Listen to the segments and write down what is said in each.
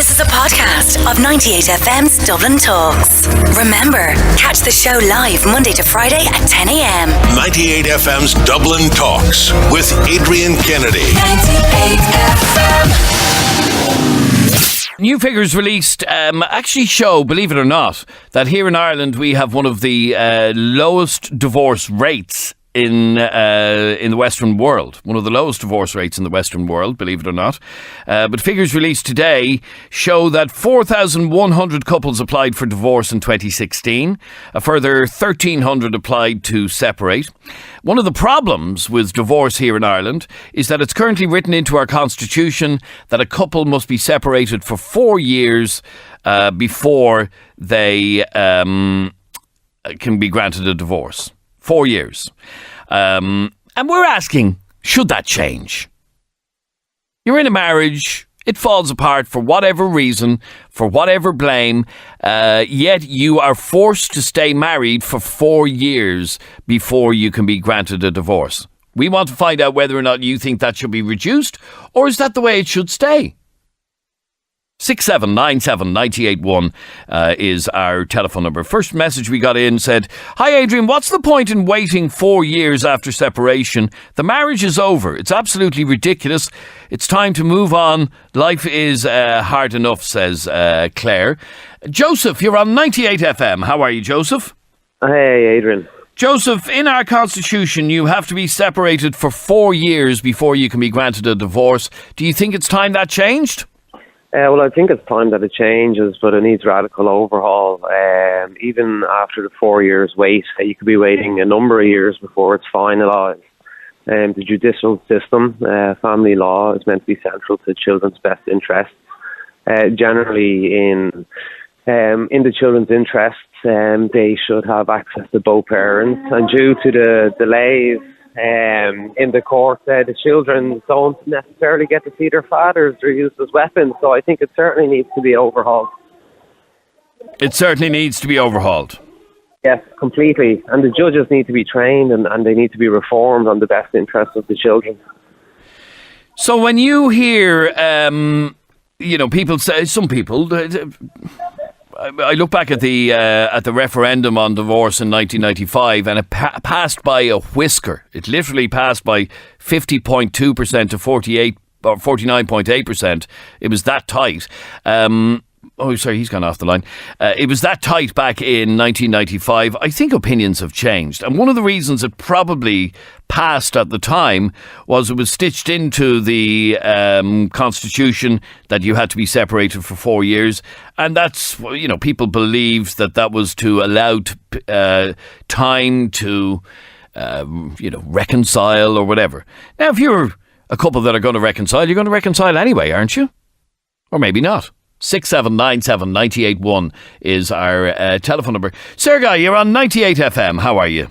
This is a podcast of 98FM's Dublin Talks. Remember, catch the show live Monday to Friday at 10 a.m. 98FM's Dublin Talks with Adrian Kennedy. 98FM. New figures released actually show, believe it or not, that here in Ireland we have one of the lowest divorce rates in the Western world. One of the lowest divorce rates in the Western world, believe it or not. But figures released today show that 4,100 couples applied for divorce in 2016. A further 1,300 applied to separate. One of the problems with divorce here in Ireland is that it's currently written into our constitution that a couple must be separated for 4 years before they can be granted a divorce. 4 years. And we're asking, should that change? You're in a marriage, it falls apart for whatever reason, for whatever blame, yet you are forced to stay married for 4 years before you can be granted a divorce. We want to find out whether or not you think that should be reduced, or is that the way it should stay? 6797 981 is our telephone number. First message we got in said, "Hi Adrian, what's the point in waiting 4 years after separation? The marriage is over. It's absolutely ridiculous. It's time to move on. Life is hard enough," says Claire. Joseph, you're on 98FM. How are you, Joseph? Hey, Adrian. Joseph, in our constitution, you have to be separated for 4 years before you can be granted a divorce. Do you think it's time that changed? Well, I think it's time that it changes, but it needs radical overhaul. Even after the 4 years wait, you could be waiting a number of years before it's finalised. The judicial system, family law, is meant to be central to children's best interests. Generally, in the children's interests, they should have access to both parents. And due to the delays in the court, the children don't necessarily get to see their fathers. They're used as weapons. So I think it certainly needs to be overhauled. It certainly needs to be overhauled. Yes, completely. And the judges need to be trained and they need to be reformed on the best interests of the children. So when you hear, people say, some people, I look back at the referendum on divorce in 1995, and it passed by a whisker. It literally passed by 50.2% to 48 or 49.8%. It was that tight. He's gone off the line. It was that tight back in 1995. I think opinions have changed. And one of the reasons it probably passed at the time was it was stitched into the Constitution that you had to be separated for 4 years. And that's, people believed that was to allow time to, reconcile or whatever. Now, if you're a couple that are going to reconcile, you're going to reconcile anyway, aren't you? Or maybe not. 6797 981 is our telephone number. Sergei, you're on 98FM. How are you?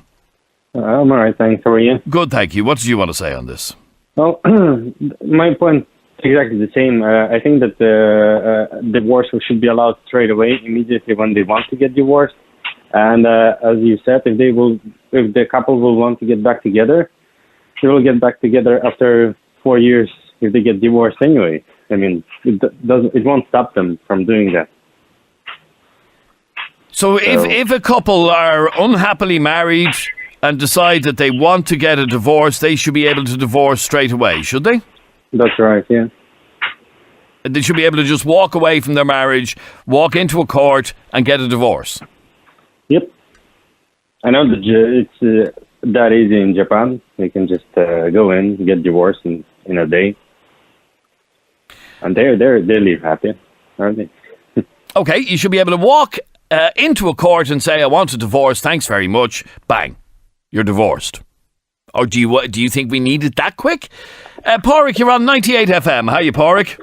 I'm all right, thanks. How are you? Good, thank you. What did you want to say on this? Well, my point is exactly the same. I think that divorce should be allowed straight away, immediately when they want to get divorced. And as you said, if the couple will want to get back together, they will get back together after 4 years if they get divorced anyway. I mean, it won't stop them from doing that. So if a couple are unhappily married and decide that they want to get a divorce, they should be able to divorce straight away, should they? That's right, yeah. They should be able to just walk away from their marriage, walk into a court and get a divorce. Yep. I know that it's that easy in Japan. They can just go in, get divorced in a day. And they live happy, aren't they? Okay, you should be able to walk into a court and say, "I want a divorce, thanks very much." Bang, you're divorced. Or do you think we need it that quick? Pádraig, you're on 98FM. How are you, Pádraig?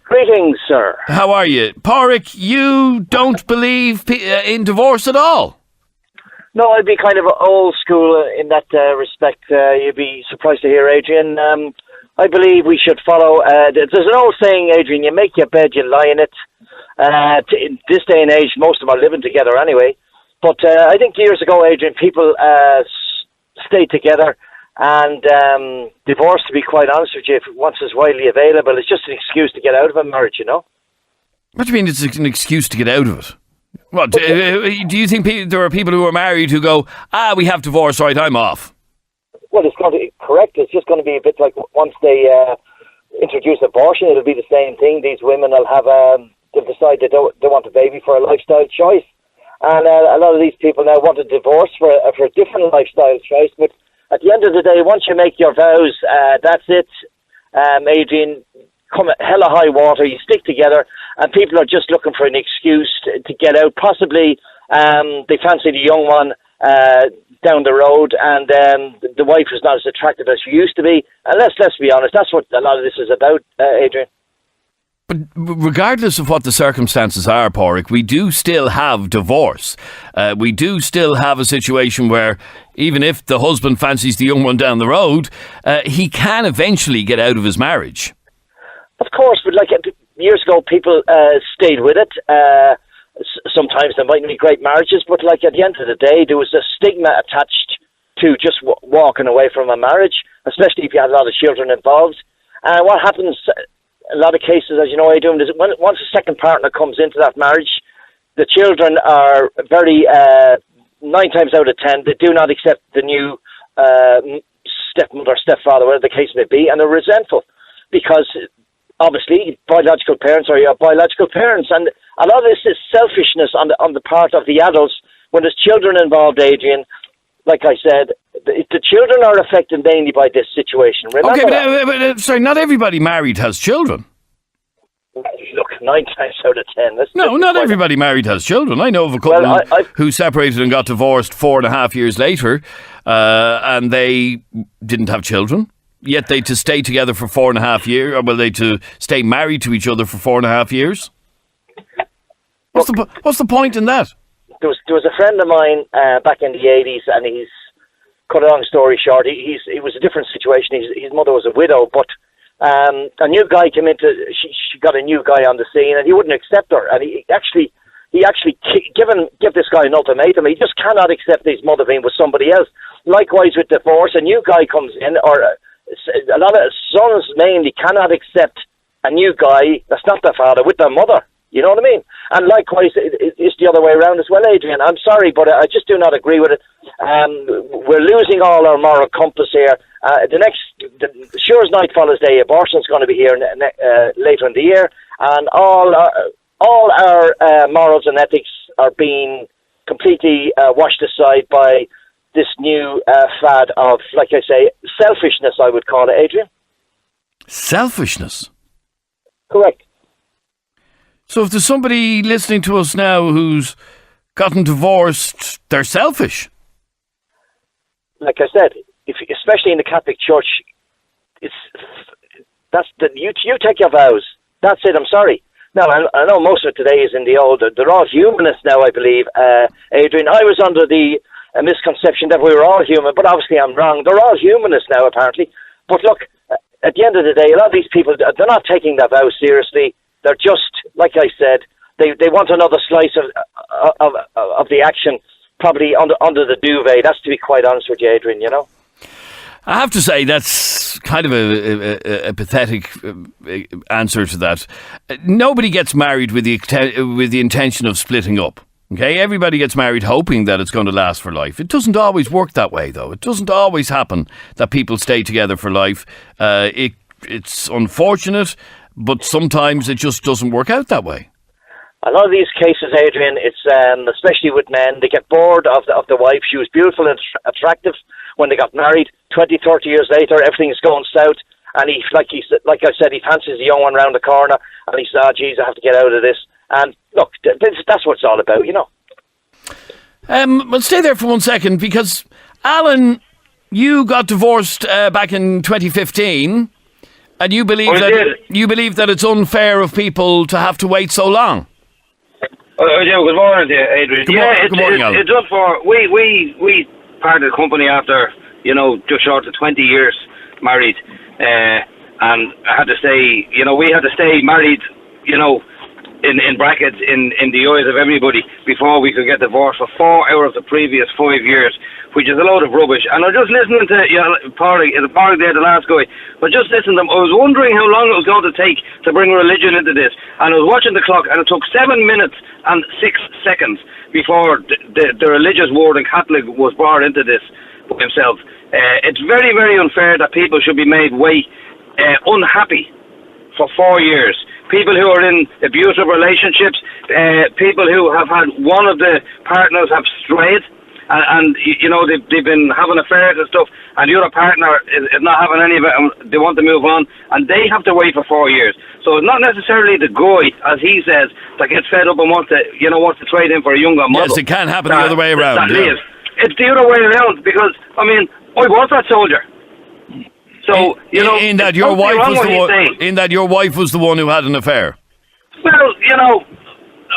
Greetings, sir. How are you? Pádraig, you don't believe in divorce at all? No, I'd be kind of old school in that respect. You'd be surprised to hear, Adrian. I believe we should follow. There's an old saying, Adrian, you make your bed, you lie in it. In this day and age, most of them are living together anyway. But I think years ago, Adrian, people stayed together. And divorce, to be quite honest with you, once it's widely available, it's just an excuse to get out of a marriage, you know? What do you mean it's an excuse to get out of it? What, do you think there are people who are married who go, we have divorce, right, I'm off? Well, it's going to be correct. It's just going to be a bit like once they introduce abortion, it'll be the same thing. These women will have, they'll decide they want a baby for a lifestyle choice. And a lot of these people now want a divorce for a different lifestyle choice. But at the end of the day, once you make your vows, that's it. Adrian, come hell or high water, you stick together, and people are just looking for an excuse to get out. Possibly they fancy the young one down the road, and the wife is not as attractive as she used to be. And let's be honest, that's what a lot of this is about, Adrian. But regardless of what the circumstances are, Pádraig, we do still have divorce. We do still have a situation where even if the husband fancies the young one down the road, he can eventually get out of his marriage. Of course, but like years ago, people stayed with it. Sometimes there mightn't be great marriages, but like at the end of the day, there was a stigma attached to just walking away from a marriage, especially if you had a lot of children involved. And what happens, a lot of cases, as you know, Adrian, is once a second partner comes into that marriage, the children are very, 9 times out of 10, they do not accept the new stepmother, stepfather, whatever the case may be, and they're resentful because obviously biological parents are your biological parents, and a lot of this is selfishness on the part of the adults. When there's children involved, Adrian, like I said, the children are affected mainly by this situation. Remember but sorry, not everybody married has children. Look, 9 times out of 10. No, not everybody married has children. I know of a couple who separated and got divorced 4.5 years later, and they didn't have children. Yet they to stay together for 4.5 years, or they to stay married to each other for 4.5 years. What's the point in that? There was a friend of mine back in the 80s, and he's, cut a long story short, it was a different situation. His mother was a widow, but a new guy came she got a new guy on the scene, and he wouldn't accept her. And he actually give this guy an ultimatum. He just cannot accept his mother being with somebody else. Likewise with divorce, a new guy comes in, or a lot of sons mainly cannot accept a new guy that's not their father with their mother. You know what I mean? And likewise, it's the other way around as well, Adrian. I'm sorry, but I just do not agree with it. We're losing all our moral compass here. Sure as night follows day, abortion's going to be here later in the year, and all our morals and ethics are being completely washed aside by this new fad of, like I say, selfishness, I would call it, Adrian. Selfishness? Correct. So if there's somebody listening to us now who's gotten divorced, they're selfish? Like I said, especially in the Catholic Church, you take your vows. That's it, I'm sorry. Now, I know most of it today is in the old, they're all humanists now, I believe, Adrian. I was under the misconception that we were all human, but obviously I'm wrong. They're all humanists now, apparently. But look, at the end of the day, a lot of these people, they're not taking their vows seriously. They're just, like I said, they want another slice of the action, probably under the duvet. That's to be quite honest with you, Adrian, you know? I have to say that's kind of a pathetic answer to that. Nobody gets married with the intention of splitting up. Okay, everybody gets married hoping that it's going to last for life. It doesn't always work that way, though. It doesn't always happen that people stay together for life. It's unfortunate, but sometimes it just doesn't work out that way. A lot of these cases, Adrian, it's especially with men, they get bored of the wife. She was beautiful and attractive when they got married. 20, 30 years later, everything's going south. And like I said, he fancies the young one round the corner, and he said, geez, I have to get out of this. And look, that's what it's all about, you know. Well, stay there for 1 second, because Alan, you got divorced back in 2015, and you believe that it's unfair of people to have to wait so long. Good morning to you, Adrian. Good morning, Alan. It's unfair. We parted the company after, just short of 20 years married, and I had to stay, we had to stay married, in brackets in the eyes of everybody before we could get divorced. For 4 out of the previous 5 years, which is a load of rubbish. And I was just listening to Pádraig there, the last guy. I was just listening to him. I was wondering how long it was going to take to bring religion into this. And I was watching the clock, and it took 7 minutes and 6 seconds before the religious word in Catholic was brought into this by himself. It's very, very unfair that people should be made unhappy for 4 years. People who are in abusive relationships, people who have had one of the partners have strayed, and they've been having affairs and stuff, and the other partner is not having any of it, and they want to move on, and they have to wait for 4 years. So it's not necessarily the guy, as he says, that gets fed up and wants to trade in for a younger model. Yes, it can happen the other way around. It's the other way around, because I was that soldier. So in that your wife was the one who had an affair. Well,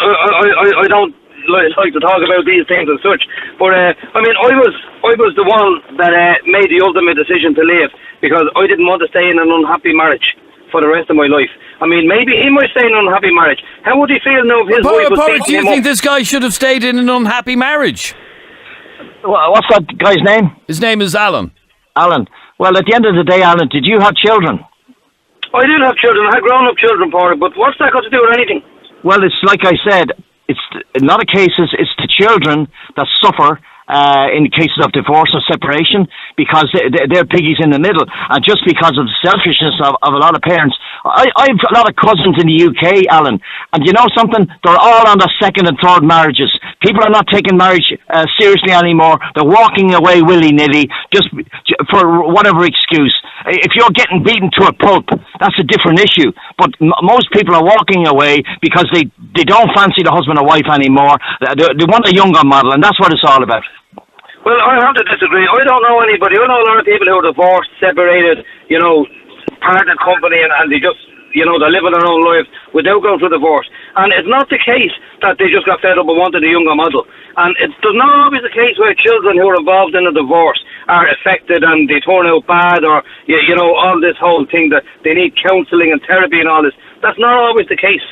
I don't like to talk about these things and such, but I was the one that made the ultimate decision to leave, because I didn't want to stay in an unhappy marriage for the rest of my life. Maybe he might stay in an unhappy marriage. How would he feel now if his wife was beating him up? Do you think this guy should have stayed in an unhappy marriage? What's that guy's name? His name is Alan. Alan. Well, at the end of the day, Alan, did you have children? I did have children. I had grown-up children, Pádraig, but what's that got to do with anything? Well, it's like I said, it's in a lot of cases, it's the children that suffer in cases of divorce or separation, because they're piggies in the middle, and just because of the selfishness of a lot of parents. I've a lot of cousins in the UK, Alan, and you know something? They're all on their second and third marriages. People are not taking marriage seriously anymore. They're walking away willy-nilly, just for whatever excuse. If you're getting beaten to a pulp, that's a different issue. But most people are walking away because they don't fancy the husband or wife anymore. They want a younger model, and that's what it's all about. Well, I have to disagree. I don't know anybody. I know a lot of people who are divorced, separated, parted company, and they just, they're living their own lives without going through divorce. And it's not the case that they just got fed up and wanted a younger model. And it's not always the case where children who are involved in a divorce are affected and they turn out bad, or, all this whole thing that they need counselling and therapy and all this. That's not always the case.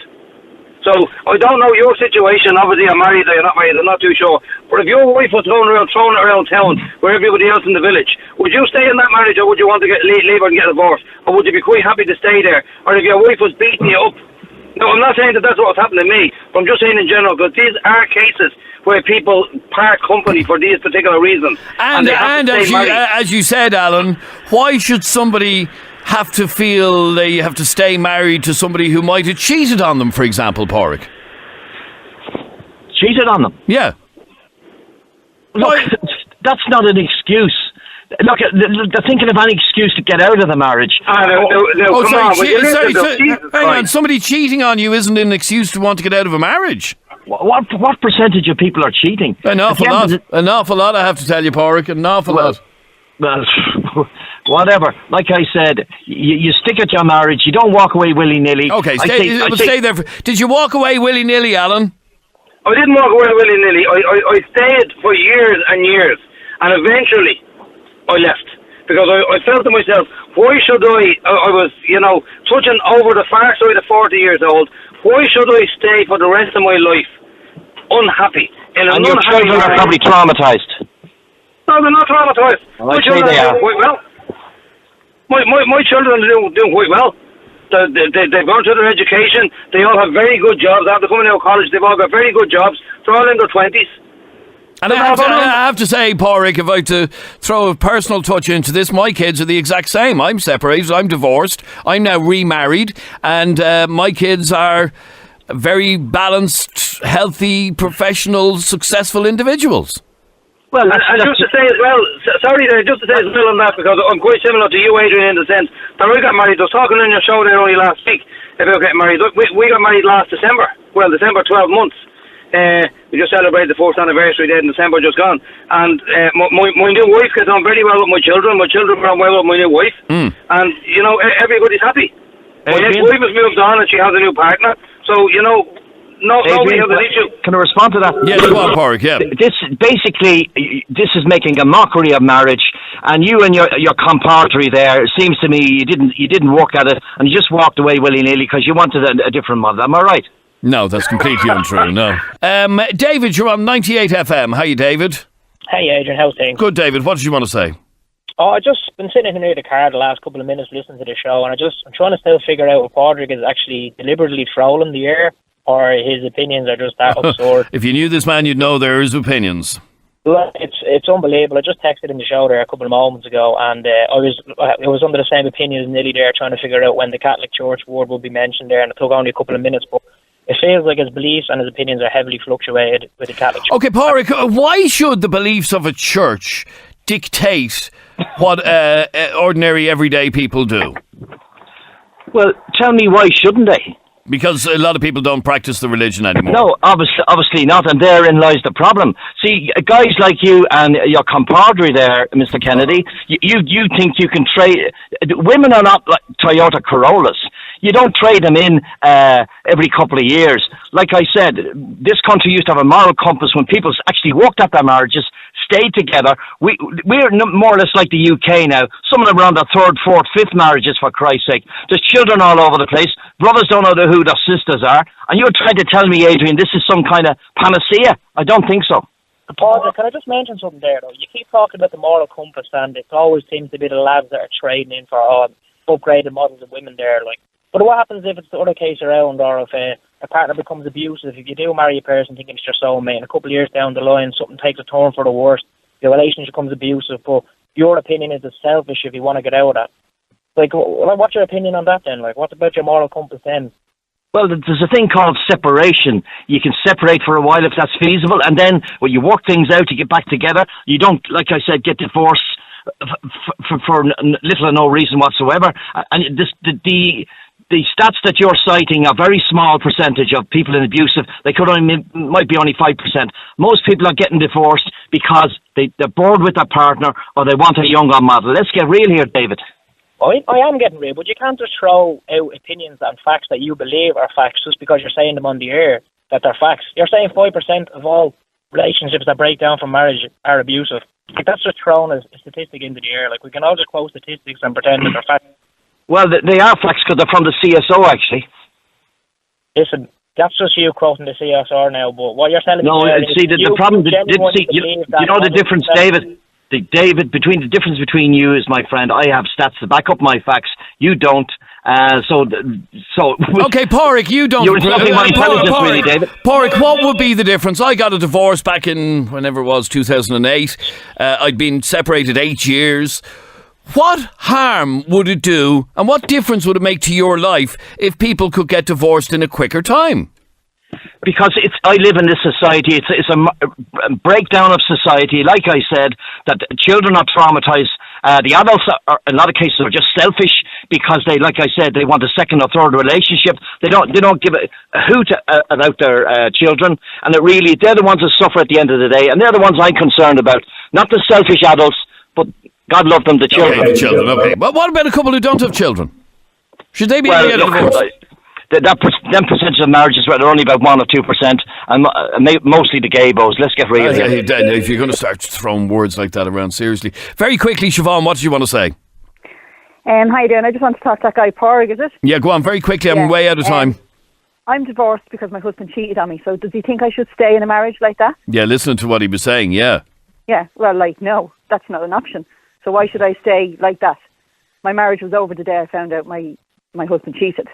So, I don't know your situation. Obviously, you're married or you're not married, I'm not too sure. But if your wife was thrown around town where everybody else in the village, would you stay in that marriage, or would you want to leave and get divorced? Or would you be quite happy to stay there? Or if your wife was beating you up? No, I'm not saying that that's what's happened to me, but I'm just saying in general, because these are cases where people part company for these particular reasons. And as you said, Alan, why should somebody have to feel they have to stay married to somebody who might have cheated on them, for example, Pádraig? Cheated on them? Yeah. Look, that's not an excuse. Look, they're thinking of any excuse to get out of the marriage. Hang on, somebody cheating on you isn't an excuse to want to get out of a marriage. What percentage of people are cheating? An awful lot. An awful lot, I have to tell you, Pádraig. An awful lot. Well, whatever. Like I said, you stick at your marriage. You don't walk away willy-nilly. Okay, stay there. Did you walk away willy-nilly, Alan? I didn't walk away willy-nilly. I stayed for years and years, and eventually I left, because I felt to myself, why should I was, touching over the far side of 40 years old, why should I stay for the rest of my life unhappy? And your children are probably traumatised. No, they're not traumatised. My children are doing quite well. My children are doing quite well. They've gone through their education. They all have very good jobs. After coming out of college, they've all got very good jobs. They're all in their 20s. And I have to say, Pádraig, if I had to throw a personal touch into this, my kids are the exact same. I'm separated, I'm divorced, I'm now remarried, and my kids are very balanced, healthy, professional, successful individuals. Well, and just to say as well, on that, because I'm quite similar to you, Adrian, in the sense that I got married. I was talking on your show there only last week about getting married. Look, we got married last December. Well, December 12 months. We just celebrated the 4th anniversary day in December just gone. And my new wife gets on very well with my children. My children are on well with my new wife. And, everybody's happy. My ex-wife has moved on and she has a new partner. So, nobody has an issue. Can I respond to that? Yes, go on, Pádraig, yeah. This is making a mockery of marriage, and you and your compadre there, it seems to me you didn't work at it, and you just walked away willy-nilly because you wanted a different model. Am I right? No, that's completely untrue, no. David, you're on 98FM. How are you, David? Hey Adrian, how's things? Good, David. What did you want to say? Oh, I just been sitting near the car the last couple of minutes listening to the show, and I'm trying to still figure out if Padraig is actually deliberately trolling the air, or his opinions are just that absurd. If you knew this man, you'd know there are his opinions. Well, it's unbelievable. I just texted in the show there a couple of moments ago, and I was under the same opinion as Nilly there, trying to figure out when the Catholic Church word would be mentioned there, and it took only a couple of minutes, but it feels like his beliefs and his opinions are heavily fluctuated with the Catholic Church. Okay, Padraig, why should the beliefs of a church dictate what ordinary, everyday people do? Well, tell me, why shouldn't they? Because a lot of people don't practice the religion anymore. No, obviously not, and therein lies the problem. See, guys like you and your compadre there, Mr. Kennedy, you think you can trade... Women are not like Toyota Corollas. You don't trade them in every couple of years. Like I said, this country used to have a moral compass when people actually worked at their marriages, stayed together. We're more or less like the UK now. Some of them are on their third, fourth, fifth marriages, for Christ's sake. There's children all over the place. Brothers don't know who their sisters are. And you're trying to tell me, Adrian, this is some kind of panacea? I don't think so. Paul, can I just mention something there, though? You keep talking about the moral compass, and it always seems to be the lads that are trading in for upgraded models of women there, like. But what happens if it's the other case around, or if a partner becomes abusive? If you do marry a person thinking it's your soulmate, and a couple of years down the line something takes a turn for the worst, your relationship becomes abusive, but your opinion is as selfish if you want to get out of that. Like, what's your opinion on that then? Like, what about your moral compass then? Well, there's a thing called separation. You can separate for a while if that's feasible, and then when you work things out, you get back together. You don't, like I said, get divorced for little or no reason whatsoever. And the stats that you're citing are a very small percentage of people in abusive. They might be only 5%. Most people are getting divorced because they're bored with their partner, or they want a younger model. Let's get real here, David. I am getting real, but you can't just throw out opinions and facts that you believe are facts just because you're saying them on the air that they're facts. You're saying 5% of all relationships that break down from marriage are abusive. Like, that's just throwing a statistic into the air. Like, we can all just quote statistics and pretend that they're facts. Well, they are facts because they're from the CSO, actually. Listen, that's just you quoting the CSR now, but what you're telling me... No, see, the problem... you know the difference, David? Between the difference between you is, my friend, I have stats to back up my facts. You don't. Okay, Padraig, you don't. You're insulting my intelligence, really, David. Padraig, what would be the difference? I got a divorce back in whenever it was, 2008. I'd been separated 8 years. What harm would it do, and what difference would it make to your life if people could get divorced in a quicker time? Because I live in this society. It's a breakdown of society. Like I said, that children are traumatized. The adults are, in a lot of cases, are just selfish because they, like I said, they want a second or third relationship. They don't give a hoot about their children, and they're the ones that suffer at the end of the day, and they're the ones I'm concerned about. Not the selfish adults, but God love them, the children. Okay, the children. Okay, but what about a couple who don't have children? Should they be able to get a divorce? Them percentage of marriages are only about 1 or 2%, and mostly the gay bows. Let's get real here. If you're going to start throwing words like that around, seriously. Very quickly, Siobhan, what did you want to say? Hi, Adrian. I just want to talk to that guy, Padraig, is it? Yeah, go on, very quickly. I'm way out of time. I'm divorced because my husband cheated on me, so does he think I should stay in a marriage like that? Yeah, listening to what he was saying, yeah. Yeah, well, no, that's not an option. So why should I stay like that? My marriage was over the day I found out my husband cheated.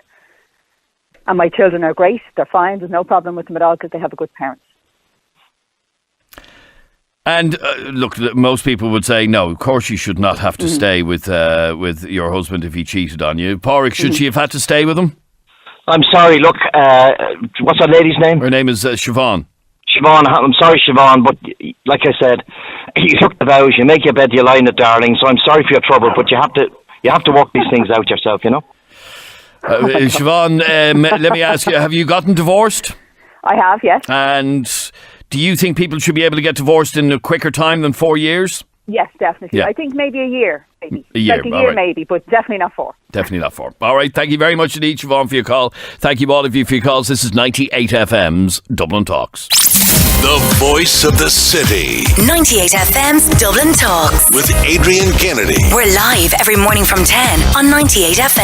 And my children are great. They're fine. There's no problem with them at all because they have a good parents. And look, most people would say, no, of course you should not have to stay with your husband if he cheated on you. Padraig, should she have had to stay with him? I'm sorry, look, what's that lady's name? Her name is Siobhan. Siobhan, I'm sorry, Siobhan, but like I said, you took the vows, you make your bed, you lie in it, darling, so I'm sorry for your trouble, but you have to work these things out yourself, you know? Siobhan, let me ask you, have you gotten divorced? I have, yes. And do you think people should be able to get divorced in a quicker time than 4 years? Yes, definitely. Yeah. I think maybe a year, maybe. A year, like a year, right. Maybe, but definitely not 4. Definitely not 4. All right, thank you very much indeed, Siobhan, for your call. Thank you all of you for your calls. This is 98FM's Dublin Talks. The voice of the city. 98FM's Dublin Talks. With Adrian Kennedy. We're live every morning from 10 on 98FM.